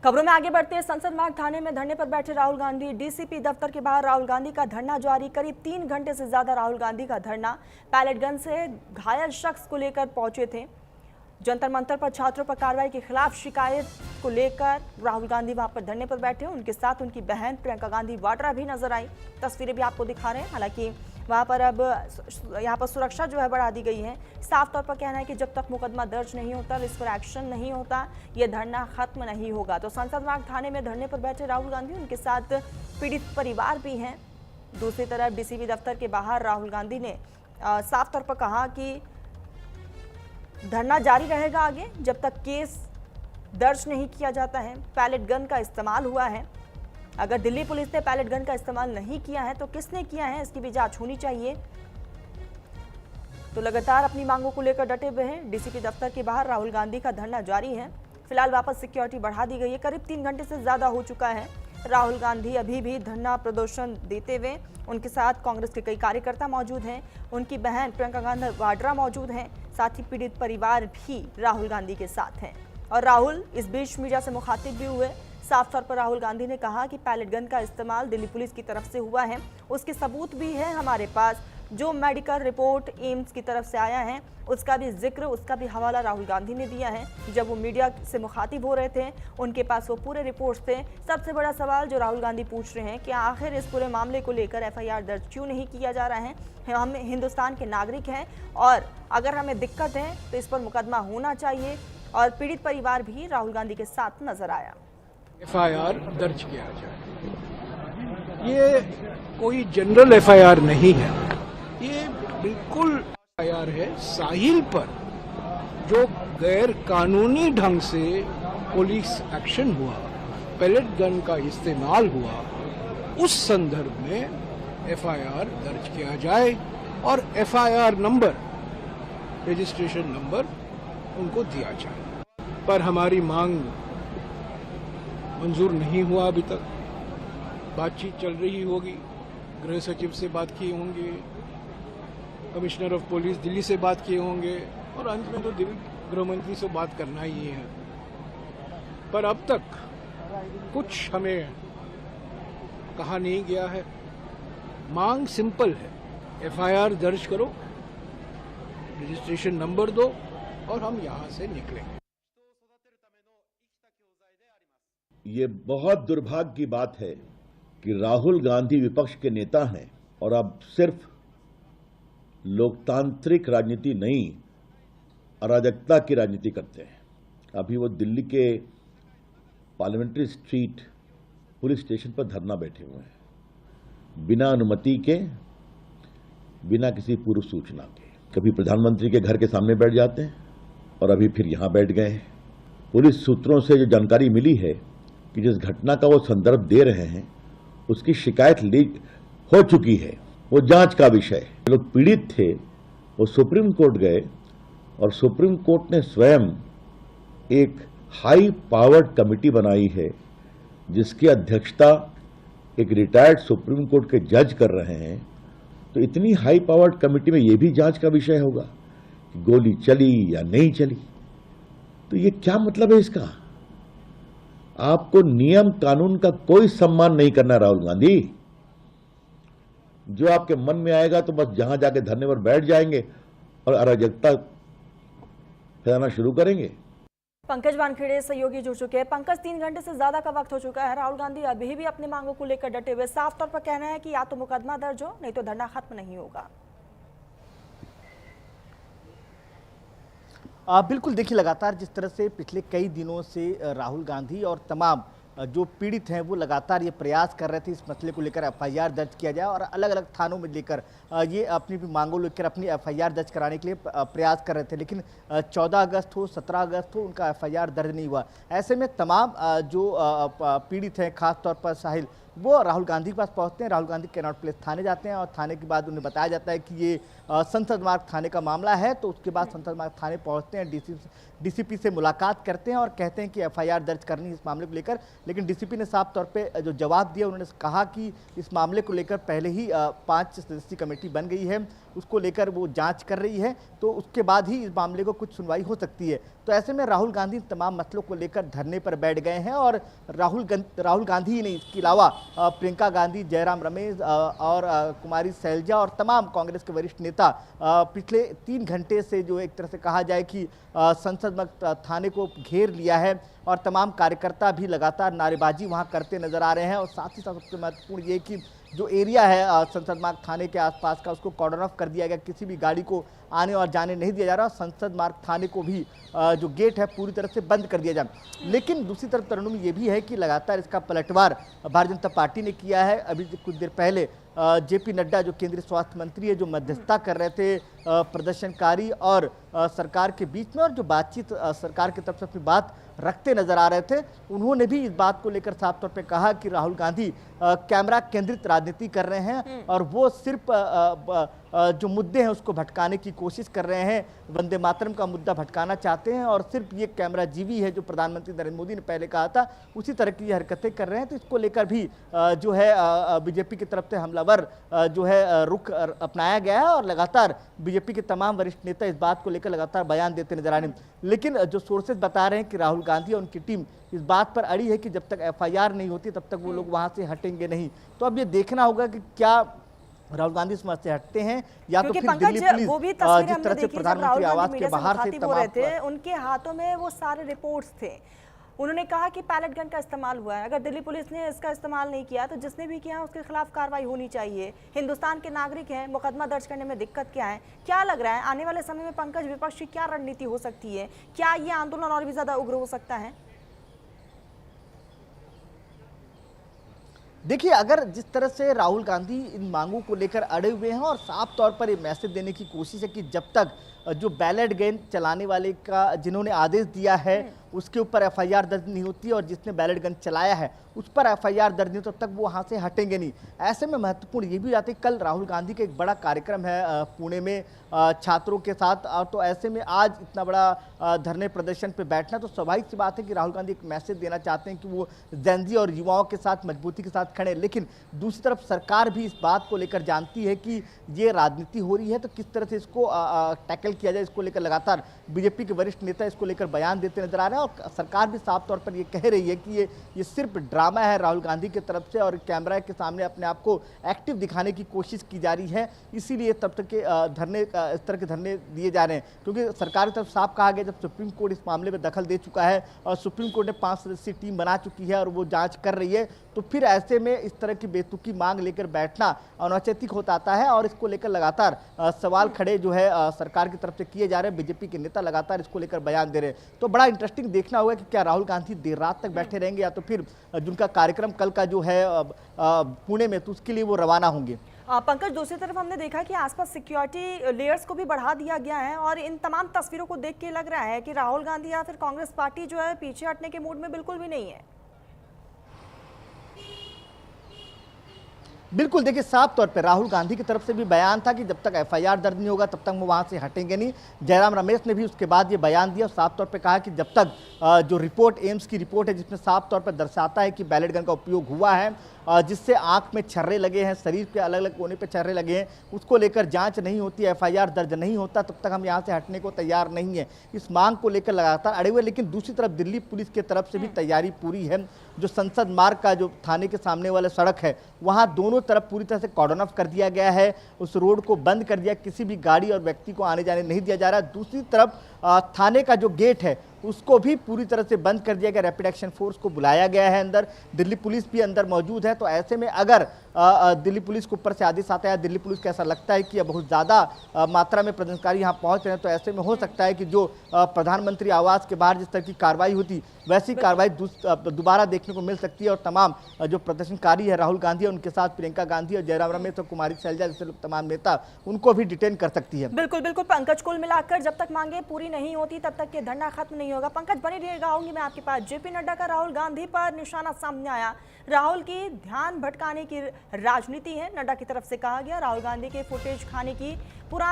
खबरों में आगे बढ़ते हैं। संसद मार्ग थाने में धरने पर बैठे राहुल गांधी। डीसीपी दफ्तर के बाहर राहुल गांधी का धरना जारी। करीब 3 घंटे से ज्यादा राहुल गांधी का धरना। पैलेट गन से घायल शख्स को लेकर पहुंचे थे। जंतर मंतर पर छात्रों पर कार्रवाई के खिलाफ शिकायत को लेकर राहुल गांधी वहां पर धरने पर बैठे। उनके साथ उनकी बहन प्रियंका गांधी वाड्रा भी नजर आई। तस्वीरें भी आपको दिखा रहे हैं। हालांकि वहां पर अब यहाँ पर सुरक्षा जो है बढ़ा दी गई है। साफ तौर पर कहना है कि जब तक मुकदमा दर्ज नहीं होता, इस पर एक्शन नहीं होता, ये धरना खत्म नहीं होगा। तो संसद मार्ग थाने में धरने पर बैठे राहुल गांधी, उनके साथ पीड़ित परिवार भी हैं। दूसरी तरफ डीसीपी दफ्तर के बाहर राहुल गांधी ने साफ तौर पर कहा कि धरना जारी रहेगा आगे जब तक केस दर्ज नहीं किया जाता है। पैलेट गन का इस्तेमाल हुआ है। अगर दिल्ली पुलिस ने पैलेट गन का इस्तेमाल नहीं किया है तो किसने किया है, इसकी भी जांच होनी चाहिए। तो लगातार अपनी मांगों को लेकर डटे हुए हैं। डीसीपी दफ्तर के बाहर राहुल गांधी का धरना जारी है। फिलहाल वापस सिक्योरिटी बढ़ा दी गई है। करीब 3 घंटे से ज्यादा हो चुका है। राहुल गांधी अभी भी धरना प्रदर्शन देते हुए, उनके साथ कांग्रेस के कई कार्यकर्ता मौजूद हैं। उनकी बहन प्रियंका गांधी वाड्रा मौजूद हैं। साथ ही पीड़ित परिवार भी राहुल गांधी के साथ हैं। और राहुल इस बीच मीडिया से मुखातिब भी हुए। साफ तौर पर राहुल गांधी ने कहा कि पैलेट गन का इस्तेमाल दिल्ली पुलिस की तरफ से हुआ है, उसके सबूत भी है हमारे पास। जो मेडिकल रिपोर्ट एम्स की तरफ से आया है उसका भी जिक्र, उसका भी हवाला राहुल गांधी ने दिया है। जब वो मीडिया से मुखातिब हो रहे थे, उनके पास वो पूरे रिपोर्ट्स थे। सबसे बड़ा सवाल जो राहुल गांधी पूछ रहे हैं कि आखिर इस पूरे मामले को लेकर एफआईआर दर्ज क्यों नहीं किया जा रहा है। हम हिंदुस्तान के नागरिक हैं और अगर हमें दिक्कत है तो इस पर मुकदमा होना चाहिए। और पीड़ित परिवार भी राहुल गांधी के साथ नजर आया। एफआईआर दर्ज किया जाए। ये कोई जनरल एफआईआर नहीं है, ये बिल्कुल एफआईआर है साहिल पर जो गैर कानूनी ढंग से पुलिस एक्शन हुआ, पैलेट गन का इस्तेमाल हुआ, उस संदर्भ में एफआईआर दर्ज किया जाए और एफआईआर नंबर, रजिस्ट्रेशन नंबर उनको दिया जाए। पर हमारी मांग मंजूर नहीं हुआ अभी तक। बातचीत चल रही होगी, गृह सचिव से बात किए होंगे, कमिश्नर ऑफ पुलिस दिल्ली से बात किए होंगे और अंत में तो दिल्ली गृह मंत्री से बात करना ही है। पर अब तक कुछ हमें कहा नहीं गया है। मांग सिंपल है, एफआईआर दर्ज करो, रजिस्ट्रेशन नंबर दो और हम यहां से निकलेंगे। ये बहुत दुर्भाग्य की बात है कि राहुल गांधी विपक्ष के नेता हैं और अब सिर्फ लोकतांत्रिक राजनीति नहीं, अराजकता की राजनीति करते हैं। अभी वो दिल्ली के पार्लियामेंट्री स्ट्रीट पुलिस स्टेशन पर धरना बैठे हुए हैं, बिना अनुमति के, बिना किसी पूर्व सूचना के। कभी प्रधानमंत्री के घर के सामने बैठ जाते हैं और अभी फिर यहां बैठ गए हैं। पुलिस सूत्रों से जो जानकारी मिली है कि जिस घटना का वो संदर्भ दे रहे हैं उसकी शिकायत लीक हो चुकी है, वो जांच का विषय है। जो लोग पीड़ित थे वो सुप्रीम कोर्ट गए और सुप्रीम कोर्ट ने स्वयं एक हाई पावर्ड कमेटी बनाई है जिसकी अध्यक्षता एक रिटायर्ड सुप्रीम कोर्ट के जज कर रहे हैं। तो इतनी हाई पावर्ड कमेटी में यह भी जांच का विषय होगा कि गोली चली या नहीं चली। तो ये क्या मतलब है इसका? आपको नियम कानून का कोई सम्मान नहीं करना राहुल गांधी। जो आपके मन में आएगा तो बस जहां जाके धरने पर बैठ जाएंगे और अराजकता फैलाना शुरू करेंगे। पंकज वानखेड़े सहयोगी जुड़ चुके हैं। पंकज, 3 घंटे से ज्यादा का वक्त हो चुका है। राहुल गांधी अभी भी अपनी मांगों को लेकर डटे हुए। साफ तौर पर कहना है कि या तो मुकदमा दर्ज हो, नहीं तो धरना खत्म नहीं होगा। बिल्कुल, देखिए लगातार जिस तरह से पिछले कई दिनों से राहुल गांधी और तमाम जो पीड़ित हैं वो लगातार ये प्रयास कर रहे थे इस मसले को लेकर एफआईआर दर्ज किया जाए और अलग अलग थानों में लेकर ये अपनी भी मांगों लेकर अपनी एफआईआर दर्ज कराने के लिए प्रयास कर रहे थे। लेकिन 14 अगस्त हो, 17 अगस्त हो, उनका एफआईआर दर्ज नहीं हुआ। ऐसे में तमाम जो पीड़ित हैं, खासतौर पर साहिल, वो राहुल गांधी के पास पहुंचते हैं। राहुल गांधी कैनॉट प्लेस थाने जाते हैं और थाने के बाद उन्हें बताया जाता है कि ये संसद मार्ग थाने का मामला है। तो उसके बाद संसद मार्ग थाने पहुंचते हैं, डीसीपी से मुलाकात करते हैं और कहते हैं कि एफआईआर दर्ज करनी है इस मामले को लेकर। लेकिन डीसीपी ने साफ तौर पे जो जवाब दिया, उन्होंने कहा कि इस मामले को लेकर पहले ही 5 सदस्यीय कमेटी बन गई है उसको लेकर वो जांच कर रही है, तो उसके बाद ही इस मामले को कुछ सुनवाई हो सकती है। तो ऐसे में राहुल गांधी तमाम मसलों को लेकर धरने पर बैठ गए हैं और राहुल गांधी ही नहीं, इसके अलावा प्रियंका गांधी, जयराम रमेश और कुमारी शैलजा और तमाम कांग्रेस के वरिष्ठ नेता पिछले 3 घंटे से जो एक तरह से कहा जाए कि संसद थाने को घेर लिया है और तमाम कार्यकर्ता भी लगातार नारेबाजी वहां करते नजर आ रहे हैं। और साथ ही साथ सबसे महत्वपूर्ण ये कि जो एरिया है संसद मार्ग थाने के आसपास का, उसको कॉर्डन ऑफ कर दिया गया, किसी भी गाड़ी को आने और जाने नहीं दिया जा रहा। संसद मार्ग थाने को भी जो गेट है पूरी तरह से बंद कर दिया जाए। लेकिन दूसरी तरफ तरन्नुम ये भी है कि लगातार इसका पलटवार भारतीय जनता पार्टी ने किया है। अभी कुछ देर पहले जेपी नड्डा जो केंद्रीय स्वास्थ्य मंत्री है, जो मध्यस्थता कर रहे थे प्रदर्शनकारी और सरकार के बीच में, और जो बातचीत सरकार की तरफ से अपनी बात रखते नजर आ रहे थे, उन्होंने भी इस बात को लेकर साफ तौर पे कहा कि राहुल गांधी कैमरा केंद्रित राजनीति कर रहे हैं और वो सिर्फ जो मुद्दे हैं उसको भटकाने की कोशिश कर रहे हैं। वंदे मातरम का मुद्दा भटकाना चाहते हैं और सिर्फ ये कैमरा जीवी है जो प्रधानमंत्री नरेंद्र मोदी ने पहले कहा था, उसी तरह की ये हरकतें कर रहे हैं। तो इसको लेकर भी जो है बीजेपी की तरफ से हमलावर जो है रुख अपनाया गया है और लगातार बीजेपी के तमाम वरिष्ठ नेता इस बात को लेकर लगातार बयान देते नजर आ रहे हैं। लेकिन जो सोर्सेज बता रहे हैं कि राहुल गांधी और उनकी टीम इस बात पर अड़ी है कि जब तक एफआईआर नहीं होती तब तक वो लोग वहां से हटेंगे नहीं। तो अब ये देखना होगा कि क्या राहुल गांधी इस से हटते हैं या तो फिर दिल्ली पुलिस वो भी तस्वीरें जिस तरह से प्रधानमंत्री आवास के बाहर से तमाम थे, उनके हाथों में वो सारे रिपोर्ट्स थे। उन्होंने कहा कि पैलेट गन का इस्तेमाल हुआ है। अगर दिल्ली पुलिस ने इसका इस्तेमाल नहीं किया तो जिसने भी किया उसके खिलाफ कार्रवाई होनी चाहिए। हिंदुस्तान के नागरिक हैं, मुकदमा दर्ज करने में दिक्कत क्या है? क्या लग रहा है आने वाले समय में पंकज विपक्ष की क्या रणनीति हो सकती है? क्या ये आंदोलन और भी ज्यादा उग्र हो सकता है? देखिए, अगर जिस तरह से राहुल गांधी इन मांगों को लेकर अड़े हुए हैं और साफ तौर पर ये मैसेज देने की कोशिश है कि जब तक जो बैलेट गन चलाने वाले का जिन्होंने आदेश दिया है उसके ऊपर एफआईआर दर्ज नहीं होती और जिसने बैलेट गन चलाया है उस पर एफआईआर दर्ज नहीं, तब तक वो वहाँ से हटेंगे नहीं। ऐसे में महत्वपूर्ण ये भी जाते है, कल राहुल गांधी का एक बड़ा कार्यक्रम है पुणे में छात्रों के साथ, और तो ऐसे में आज इतना बड़ा धरने प्रदर्शन पे बैठना, तो स्वाभाविक सी बात है कि राहुल गांधी एक मैसेज देना चाहते हैं कि वो जेनजी और युवाओं के साथ मजबूती के साथ खड़े। लेकिन दूसरी तरफ सरकार भी इस बात को लेकर जानती है कि ये राजनीति हो रही है, तो किस तरह से इसको टैकल किया जाए, इसको लेकर लगातार बीजेपी के वरिष्ठ नेता इसको लेकर बयान देते नजर आ रहे हैं। और सरकार भी साफ तौर पर ये कह रही है कि ये सिर्फ ड्रामा है राहुल गांधी की तरफ से और कैमरा के सामने अपने आप को एक्टिव दिखाने की कोशिश की जा रही है, इसीलिए तब तक के धरने इस तरह के धरने दिए जा रहे हैं। क्योंकि सरकार की तरफ साफ कहा गया, जब सुप्रीम कोर्ट इस मामले में दखल दे चुका है और सुप्रीम कोर्ट ने 5 सदस्यीय टीम बना चुकी है और वो जांच कर रही है, तो फिर ऐसे में इस तरह की बेतुकी मांग लेकर बैठना अनौचित होता आता है और इसको लेकर लगातार सवाल खड़े जो है सरकार की तरफ से किए जा रहे हैं। बीजेपी के नेता लगातार इसको लेकर बयान दे रहे हैं। तो बड़ा इंटरेस्टिंग देखना होगा कि क्या राहुल गांधी देर रात तक बैठे रहेंगे या तो फिर जिनका कार्यक्रम कल का जो है पुणे में, तो उसके लिए वो रवाना होंगे। पंकज, दूसरी तरफ हमने देखा कि आसपास सिक्योरिटी लेयर्स को भी बढ़ा दिया गया है और इन तमाम तस्वीरों को देख के लग रहा है कि राहुल गांधी या फिर कांग्रेस पार्टी जो है पीछे हटने के मूड में बिल्कुल भी नहीं है। बिल्कुल, देखिए साफ तौर पे राहुल गांधी की तरफ से भी बयान था कि जब तक एफआईआर दर्ज नहीं होगा तब तक वो वहां से हटेंगे नहीं। जयराम रमेश ने भी उसके बाद ये बयान दिया और साफ तौर पे कहा कि जब तक जो रिपोर्ट एम्स की रिपोर्ट है जिसमें साफ तौर पर दर्शाता है कि बैलेट गन का उपयोग हुआ है, जिससे आंख में छर्रे लगे हैं, शरीर के अलग अलग कोने पे छर्रे लगे हैं, उसको लेकर जांच नहीं होती, एफआईआर दर्ज नहीं होता, तब तक हम यहां से हटने को तैयार नहीं है। इस मांग को लेकर लगातार अड़े हुए। लेकिन दूसरी तरफ दिल्ली पुलिस की तरफ से भी तैयारी पूरी है। जो संसद मार्ग का जो थाने के सामने वाला सड़क है वहां दोनों तरफ पूरी तरह से कॉर्डन ऑफ कर दिया गया है, उस रोड को बंद कर दिया, किसी भी गाड़ी और व्यक्ति को आने जाने नहीं दिया जा रहा। दूसरी तरफ थाने का जो गेट है उसको भी पूरी तरह से बंद कर दिया गया, रैपिड एक्शन फोर्स को बुलाया गया है अंदर, दिल्ली पुलिस भी अंदर मौजूद है। तो ऐसे में अगर दिल्ली पुलिस के ऊपर से आदेश आता है, दिल्ली पुलिस को ऐसा लगता है कि अब बहुत ज़्यादा मात्रा में प्रदर्शनकारी यहाँ पहुँच रहे हैं, तो ऐसे में हो सकता है कि जो प्रधानमंत्री आवास के बाहर जिस तरह की कार्रवाई होती वैसी कार्रवाई दोबारा देखने को मिल सकती है और तमाम जो प्रदर्शनकारी है राहुल गांधी और उनके साथ प्रियंका गांधी और जयराम रमेश और कुमारी शैलजा जैसे तमाम नेता, उनको भी डिटेन कर सकती है। बिल्कुल बिल्कुल पंकज, कुल मिलाकर जब तक मांगे पूरी नहीं होती तब तक ये धरना खत्म नहीं होगा। पंकज बने रहिएगा, आऊंगी मैं आपके पास। जेपी नड्डा का राहुल गांधी पर निशाना सामने आया। राहुल की ध्यान भटकाने की राजनीति है, नड्डा की तरफ से कहा गया। राहुल गांधी के फुटेज खाने की पुरानी